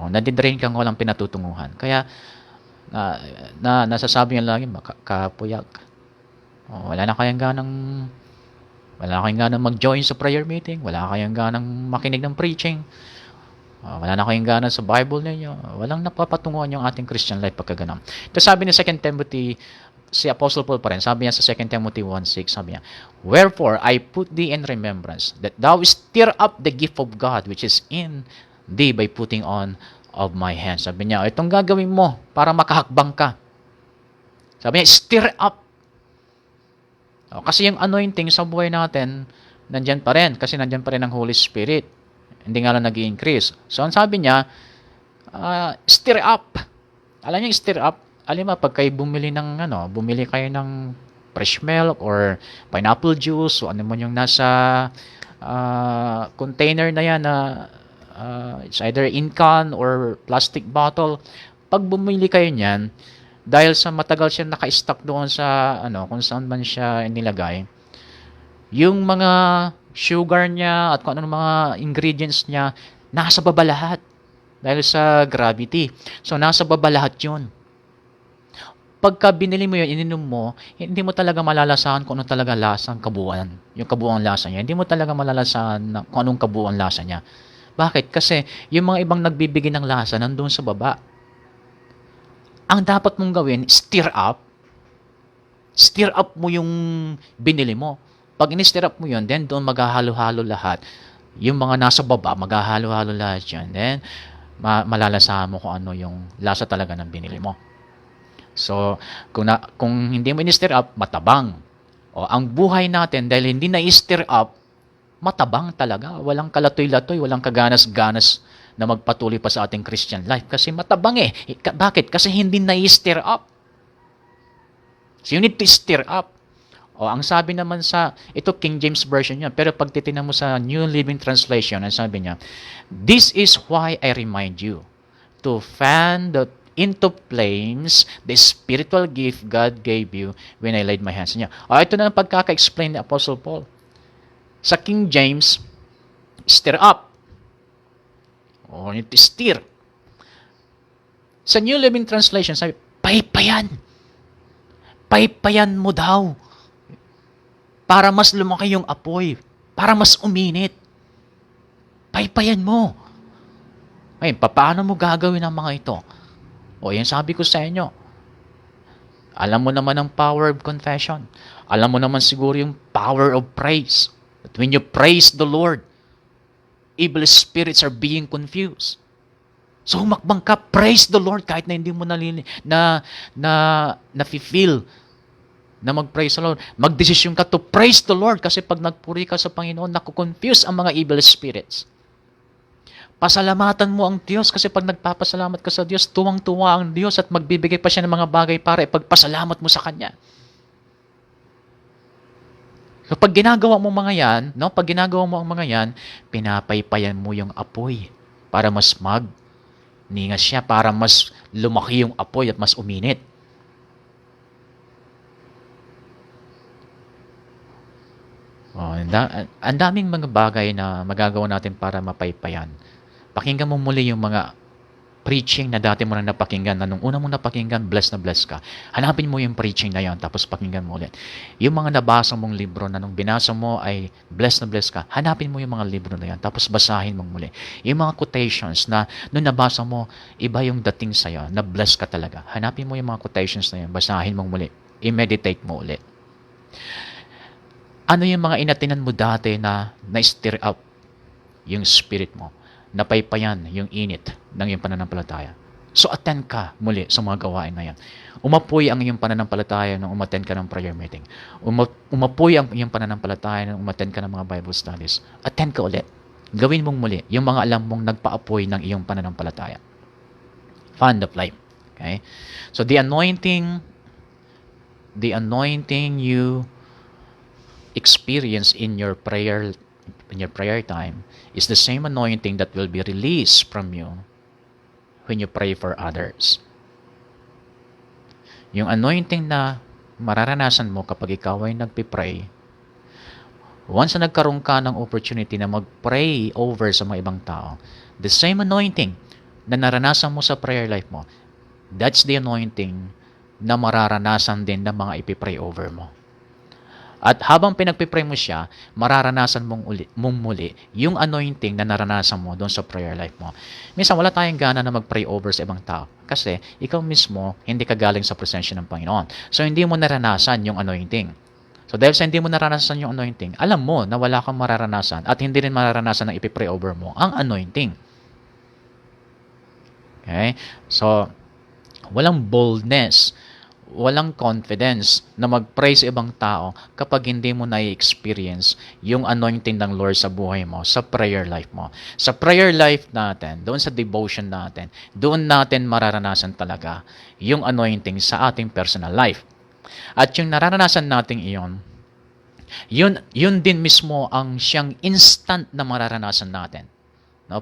Nadidrain kang walang pinatutunguhan. Kaya, nasasabi niya lagi, kapuyag. Wala kayang ganang mag-join sa prayer meeting, wala kayang ganang makinig ng preaching, wala na kayong gana sa Bible ninyo, walang napapatunguhan yung ating Christian life pagkaganon. Ito sabi ni 2 Timothy, si Apostle Paul pa rin, sabi niya sa 2 Timothy 1:6, sabi niya, "Wherefore I put thee in remembrance, that thou stir up the gift of God which is in thee by putting on of my hands." Sabi niya, itong gagawin mo para makahakbang ka. Sabi niya, stir up. Kasi yung anointing sa buhay natin, nandyan pa rin, kasi nandyan pa rin ang Holy Spirit. Hindi nga lang nag-i-increase. So, ang sabi niya, stir up. Alam niyo yung stir up? Alam mo, pag kayo bumili kayo ng fresh milk or pineapple juice, o ano man yung nasa container na yan na it's either in can or plastic bottle. Pag bumili kayo niyan, dahil sa matagal siya naka-stock doon sa kung saan man siya inilagay, yung mga sugar niya at kung ano mga ingredients niya, nasa baba lahat. Dahil sa gravity. So, nasa baba lahat yun. Pagka binili mo yun, ininom mo, hindi mo talaga malalasahan kung anong talaga lasang kabuuan. Yung kabuuan lasa niya. Hindi mo talaga malalasahan kung anong kabuuan lasa niya. Bakit? Kasi yung mga ibang nagbibigay ng lasa nandun sa baba. Ang dapat mong gawin, stir up. Stir up mo yung binili mo. Pag in-stir up mo yun, then doon maghahalo-halo lahat. Yung mga nasa baba, maghahalo-halo lahat yan. Then, malalasahan mo kung ano yung lasa talaga ng binili mo. So, kung hindi mo in-stir up, matabang. Ang buhay natin, dahil hindi na i-stir up, matabang talaga. Walang kalatoy-latoy, walang kaganas-ganas na magpatuloy pa sa ating Christian life. Kasi matabang eh. Bakit? Kasi hindi na i-stir up. So, you need to stir up. Ang sabi naman ito King James Version yan, pero pag titingnan mo sa New Living Translation, ang sabi niya, "This is why I remind you to fan into flames the spiritual gift God gave you when I laid my hands on you." Ito na ang pagkaka-explain ni Apostle Paul. Sa King James, stir up. Stir. Sa New Living Translation, sabi, paypayan. Paypayan mo daw. Para mas lumaki yung apoy. Para mas uminit. Paypayan mo. Ngayon, paano mo gagawin ang mga ito? Yan sabi ko sa inyo. Alam mo naman ang power of confession. Alam mo naman siguro yung power of praise. That when you praise the Lord, evil spirits are being confused. So humakbang ka, praise the Lord kahit na hindi mo na-feel na mag-praise the Lord. Magdesisyon ka to praise the Lord kasi pag nagpuri ka sa Panginoon, nakukonfuse ang mga evil spirits. Pasalamatan mo ang Diyos kasi pag nagpapasalamat ka sa Diyos, tuwang-tuwa ang Diyos at magbibigay pa siya ng mga bagay para ipagpasalamat mo sa Kanya. So pag ginagawa mo mga yan, pinapaypayan mo yung apoy para mas ningas siya, para mas lumaki yung apoy at mas uminit. Ang daming mga bagay na magagawa natin para mapaypayan. Pakinggan mo muli yung mga preaching na dati mo na napakinggan, na nung una mo napakinggan, blessed na blessed ka. Hanapin mo yung preaching na yan, tapos pakinggan mo ulit. Yung mga nabasa mong libro na nung binasa mo ay blessed na blessed ka, hanapin mo yung mga libro na yan, tapos basahin mong muli. Yung mga quotations na nung nabasa mo, iba yung dating sa'yo, na blessed ka talaga. Hanapin mo yung mga quotations na yan, basahin mong muli. I-meditate mo ulit. Ano yung mga inatinan mo dati na stir up yung spirit mo? Napaypayan yung init ng iyong pananampalataya. So attend ka muli sa mga gawain na yan. Umapoy ang iyong pananampalataya nung umattend ka ng prayer meeting. Umapoy ang iyong pananampalataya nung umattend ka ng mga Bible studies. Attend ka ulit. Gawin mong muli yung mga alam mong nagpaapoy ng iyong pananampalataya. Fan the flame. Okay? So the anointing you experience in your prayer time is the same anointing that will be released from you when you pray for others. Yung anointing na mararanasan mo kapag ikaw ay nagpipray, once na nagkaroon ka ng opportunity na mag-pray over sa mga ibang tao, the same anointing na naranasan mo sa prayer life mo, that's the anointing na mararanasan din ng mga ipipray over mo. At habang pinagpipray mo siya, mararanasan mong muli yung anointing na naranasan mo doon sa prayer life mo. Minsan wala tayong gana na mag-pray over sa ibang tao kasi ikaw mismo hindi ka galing sa presensya ng Panginoon. So hindi mo naranasan yung anointing. So dahil sa hindi mo naranasan yung anointing, alam mo na wala kang mararanasan at hindi rin mararanasan ng ipipray over mo ang anointing. Okay? So, walang boldness, walang confidence na mag-pray sa ibang tao kapag hindi mo na-experience yung anointing ng Lord sa buhay mo, sa prayer life mo. Sa prayer life natin, doon sa devotion natin, doon natin mararanasan talaga yung anointing sa ating personal life. At yung nararanasan natin yun din mismo ang siyang instant na mararanasan natin. No,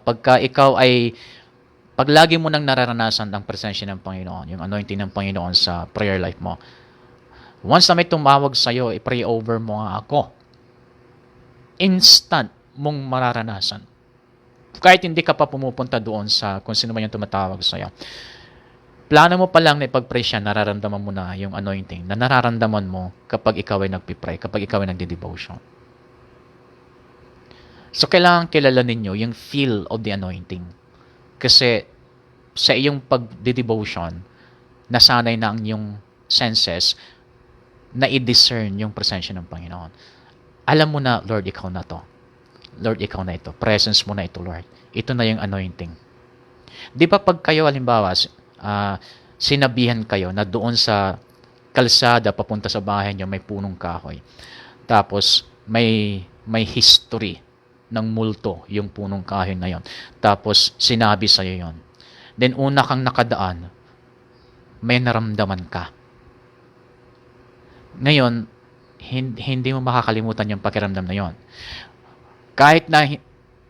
pag lagi mo nang nararanasan ang presensya ng Panginoon, yung anointing ng Panginoon sa prayer life mo, once na may tumawag sa'yo, i-pray over mo nga ako, instant mong mararanasan. Kahit hindi ka pa pumupunta doon sa kung sino man yung tumatawag sa'yo. Plano mo pa lang na ipag-pray siya, nararamdaman mo na yung anointing na nararamdaman mo kapag ikaw ay nagpipray, kapag ikaw ay nagde-devotion. So, kailangan kilalanin nyo yung feel of the anointing. Kasi sa iyong pag-devotion, nasanay na ang iyong senses na i-discern yung presensya ng Panginoon. Alam mo na, Lord, ikaw na to. Lord, ikaw na ito. Presence mo na ito, Lord. Ito na yung anointing. Di ba pag kayo, halimbawa, sinabihan kayo na doon sa kalsada papunta sa bahay niyo may punong kahoy. Tapos may history ng multo yung punong kahoy na yon. Tapos sinabi sa iyo yon. Then una kang nakadaan, may naramdaman ka. Ngayon, hindi mo makakalimutan yung pakiramdam na yon. Kahit na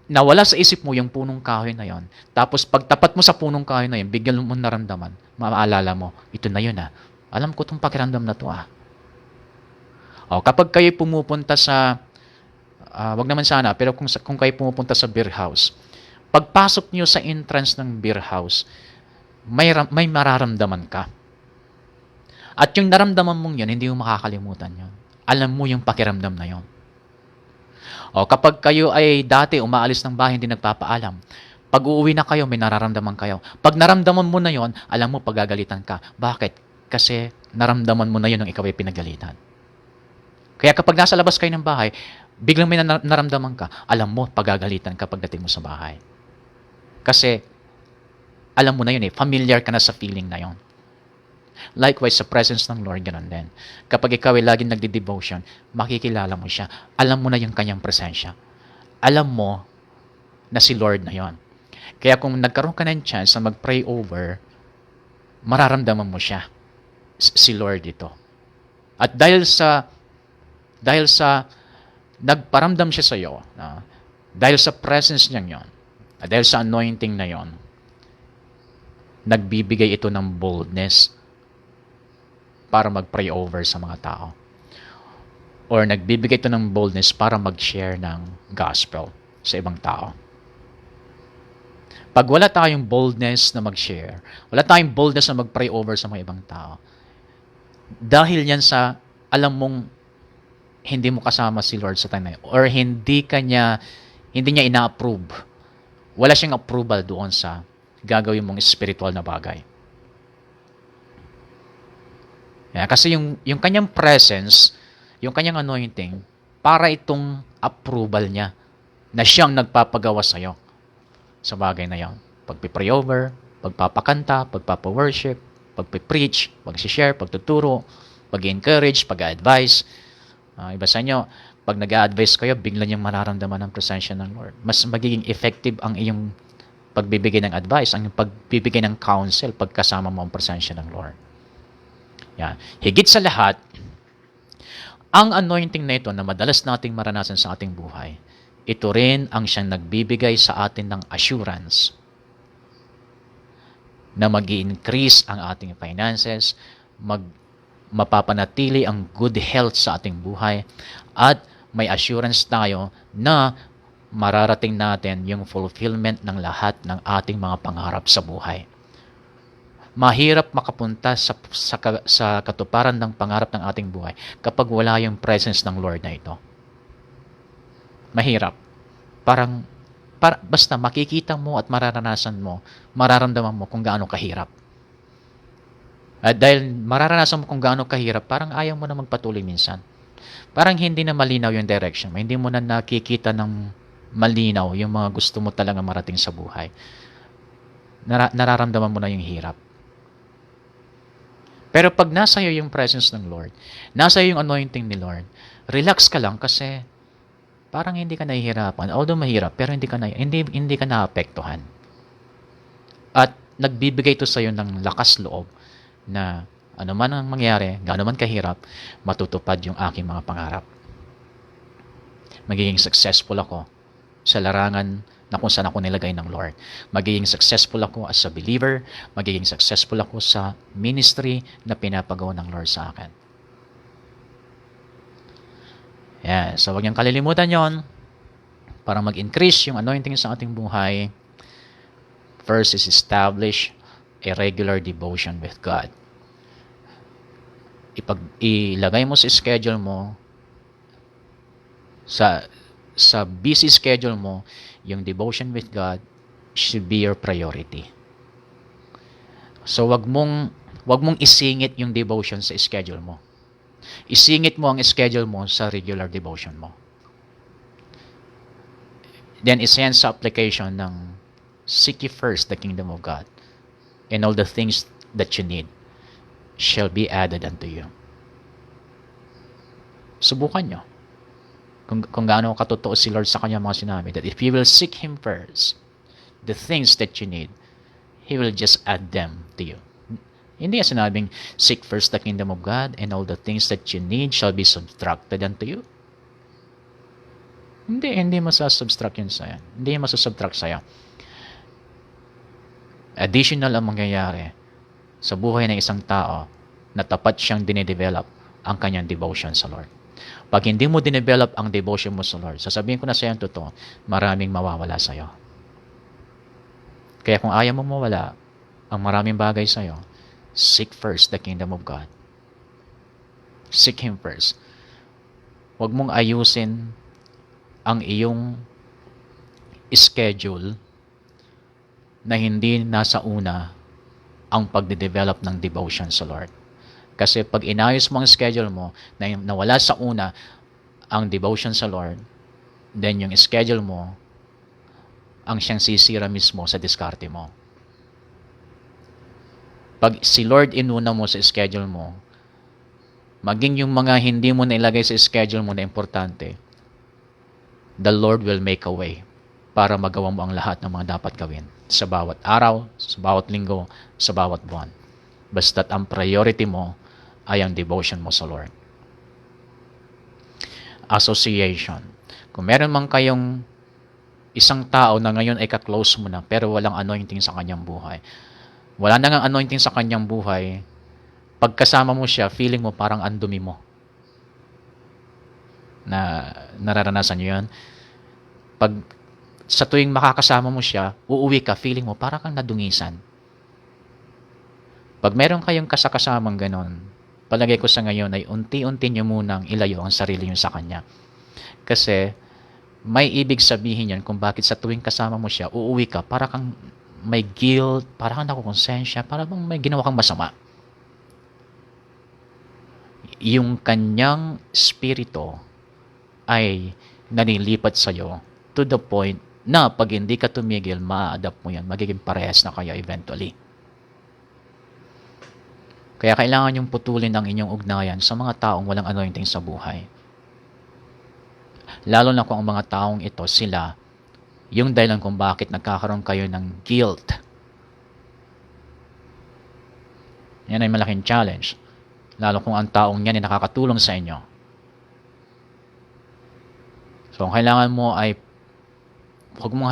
nawala sa isip mo yung punong kahoy na yon, tapos pagtapat mo sa punong kahoy na yon, bigyan mo naramdaman, maaalala mo, ito na yun ah. Alam ko tong pakiramdam na to ah. O, kapag kayo pumupunta sa wag naman sana, pero kung kayo pumupunta sa beer house, pagpasok nyo sa entrance ng beer house, may mararamdaman ka. At yung naramdaman mong yun, hindi mo makakalimutan yun. Alam mo yung pakiramdam na yun. O, kapag kayo ay dati umaalis ng bahay, hindi nagpapaalam, pag uuwi na kayo, may nararamdaman kayo. Pag naramdaman mo na yun, alam mo, pagagalitan ka. Bakit? Kasi naramdaman mo na yun nung ikaw ay pinagalitan. Kaya kapag nasa labas kayo ng bahay, biglang may naramdaman ka, alam mo, pagagalitan ka pagdating mo sa bahay. Kasi, alam mo na yun eh, familiar ka na sa feeling na yun. Likewise, sa presence ng Lord, ganun din. Kapag ikaw ay laging nagdi-devotion, makikilala mo siya. Alam mo na yung kanyang presensya. Alam mo na si Lord na yon. Kaya kung nagkaroon ka ng chance na mag-pray over, mararamdaman mo siya. Si Lord ito. At dahil sa nagparamdam siya sa iyo, dahil sa presence niya yon, dahil sa anointing na yon, nagbibigay ito ng boldness para mag-pray over sa mga tao. Or nagbibigay ito ng boldness para mag-share ng gospel sa ibang tao. Pag wala tayong boldness na mag-share, wala tayong boldness na mag-pray over sa mga ibang tao, dahil yan sa alam mong hindi mo kasama si Lord sa time na yun, or hindi niya ina-approve, wala siyang approval doon sa gagawin mong spiritual na bagay. Yeah, kasi yung kanyang presence, yung kanyang anointing, para itong approval niya na siyang nagpapagawa sa'yo sa bagay na yan. Pagpipray over, pagpapakanta, pagpapaworship, pagpipreach, pag-share, pagtuturo, pag-encourage, pag-advise. Iba sa inyo, pag nag-a-advise kayo, bigla niyang mararamdaman ang presensya ng Lord. Mas magiging effective ang iyong pagbibigay ng advice, ang pagbibigay ng counsel pagkasama mo ang presensya ng Lord. Yan. Higit sa lahat, ang anointing na ito na madalas nating maranasan sa ating buhay, ito rin ang siyang nagbibigay sa atin ng assurance na mag-i-increase ang ating finances, mapapanatili ang good health sa ating buhay, at may assurance tayo na mararating natin yung fulfillment ng lahat ng ating mga pangarap sa buhay. Mahirap makapunta sa katuparan ng pangarap ng ating buhay kapag wala yung presence ng Lord na ito. Mahirap. Basta makikita mo at mararanasan mo, mararamdaman mo kung gaano kahirap. At dahil mararanasan mo kung gaano kahirap, parang ayaw mo na magpatuloy minsan. Parang hindi na malinaw yung direction mo. Hindi mo na nakikita ng malinaw yung mga gusto mo talaga marating sa buhay. Nararamdaman mo na yung hirap. Pero pag nasa iyo yung presence ng Lord, nasa iyo yung anointing ni Lord, relax ka lang kasi parang hindi ka nahihirapan. Although mahirap, pero hindi ka naapektuhan. At nagbibigay ito sa iyo ng lakas loob na ano man ang mangyari, gaano man kahirap, matutupad yung aking mga pangarap. Magiging successful ako sa larangan na kung saan ako nilagay ng Lord. Magiging successful ako as a believer, magiging successful ako sa ministry na pinapagawa ng Lord sa akin. Yeah, so huwag niyong kalilimutan yon para mag-increase yung anointing sa ating buhay. First is establish a regular devotion with God. Ilagay mo sa schedule mo, sa busy schedule mo, yung devotion with God should be your priority. So wag mong isingit yung devotion sa schedule mo. Isingit mo ang schedule mo sa regular devotion mo. Then isend sa application ng seek ye first the kingdom of God, and all the things that you need shall be added unto you. Subukan nyo kung gaano katotoo si Lord sa kanya mga sinabi, that if you will seek Him first, the things that you need, He will just add them to you. Hindi niya sinabing, seek first the kingdom of God, and all the things that you need shall be subtracted unto you. Hindi masasubtract yun sa'yo. Hindi masasubtract sa'yo. Additional ang mangyayari sa buhay ng isang tao na tapat siyang dinedevelop ang kanyang devotion sa Lord. Pag hindi mo dinevelop ang devotion mo sa Lord, sasabihin ko na sa iyo ang totoo, maraming mawawala sa iyo. Kaya kung ayaw mo mawala ang maraming bagay sa iyo, seek first the kingdom of God. Seek Him first. Huwag mong ayusin ang iyong schedule na hindi nasa una ang pagde-develop ng devotion sa Lord. Kasi pag inayos mo ang schedule mo na nawala sa una ang devotion sa Lord, then yung schedule mo ang siyang sisira mismo sa diskarte mo. Pag si Lord inuna mo sa schedule mo, maging yung mga hindi mo na ilagay sa schedule mo na importante, the Lord will make a way para magawa mo ang lahat ng mga dapat gawin sa bawat araw, sa bawat linggo, sa bawat buwan. Basta't ang priority mo ay ang devotion mo sa Lord. Association. Kung meron man kayong isang tao na ngayon ay ka-close mo na pero walang anointing sa kanyang buhay, wala na nga anointing sa kanyang buhay, pagkasama mo siya, feeling mo parang andumi mo. Nararanasan niyo yun? Pag sa tuwing makakasama mo siya, uuwi ka, feeling mo parang kang nadungisan. Pag meron kayong kasakasamang ganon, palagay ko sa ngayon ay unti-unti nyo munang ilayo ang sarili nyo sa Kanya. Kasi may ibig sabihin yan kung bakit sa tuwing kasama mo siya, uuwi ka, para kang may guilt, para kang nakukonsensya, para bang may ginawa kang masama. Yung kanyang spirito ay nanilipat sa'yo to the point na pag hindi ka tumigil, ma-adapt mo yan, magiging parehas na kayo eventually. Kaya kailangan yung putulin ang inyong ugnayan sa mga taong walang anointing sa buhay. Lalo na kung ang mga taong ito, sila, yung dahilan kung bakit nagkakaroon kayo ng guilt. Yan ay malaking challenge. Lalo kung ang taong yan ay nakakatulong sa inyo. So, ang kailangan mo ay huwag mong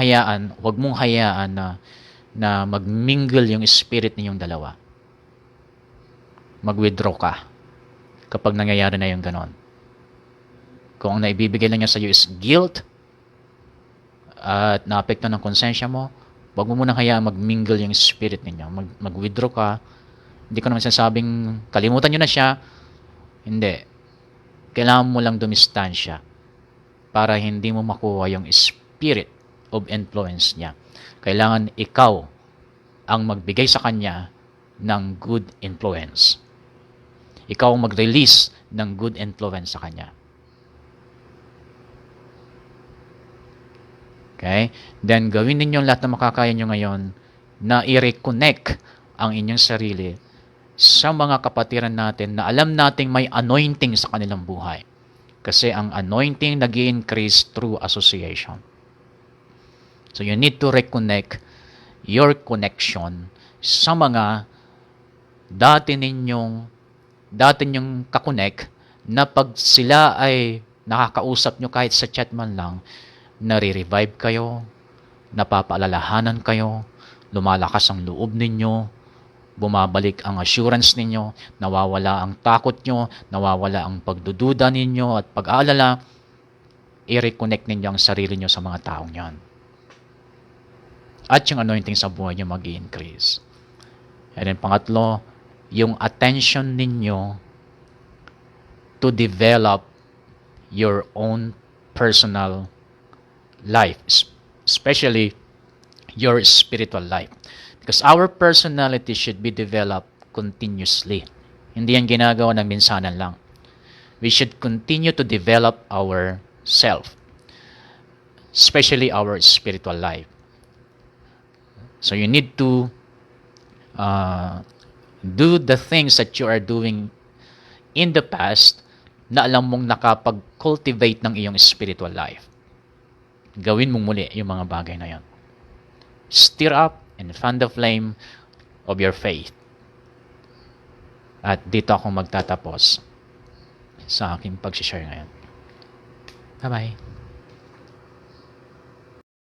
hayaan na na mag-mingle yung spirit ninyong dalawa. Mag-withdraw ka kapag nangyayari na yung ganon. Kung ang naibibigay lang niya sa iyo is guilt at naapekto ng konsensya mo, wag mo munang hayaan mag-mingle yung spirit ninyo. Mag-withdraw ka. Hindi ko naman sinasabing kalimutan nyo na siya. Hindi. Kailangan mo lang dumistansya para hindi mo makuha yung spirit of influence niya. Kailangan ikaw ang magbigay sa kanya ng good influence. Ikaw ang mag-release ng good influence sa kanya. Okay? Then, gawin ninyo lahat na makakaya nyo ngayon na i-reconnect ang inyong sarili sa mga kapatiran natin na alam nating may anointing sa kanilang buhay. Kasi ang anointing nag-i-increase through association. So, you need to reconnect your connection sa mga dati ninyong kakonek na pag sila ay nakakausap nyo kahit sa chat man lang, nare-revive kayo, napapaalalahanan kayo, lumalakas ang loob ninyo, bumabalik ang assurance ninyo, nawawala ang takot nyo, nawawala ang pagdududa ninyo at pag-aalala, i-reconnect ninyo ang sarili nyo sa mga taong yan. At yung anointing sa buhay nyo mag-i-increase. And then pangatlo, yung attention ninyo to develop your own personal life, especially your spiritual life. Because our personality should be developed continuously. Hindi yan ginagawa ng minsanan lang. We should continue to develop our self, especially our spiritual life. So you need to do the things that you are doing in the past na alam mong nakapag-cultivate ng iyong spiritual life. Gawin mong muli yung mga bagay na yan. Stir up and fan the flame of your faith. At dito ako magtatapos sa aking pag-share ngayon. Bye-bye.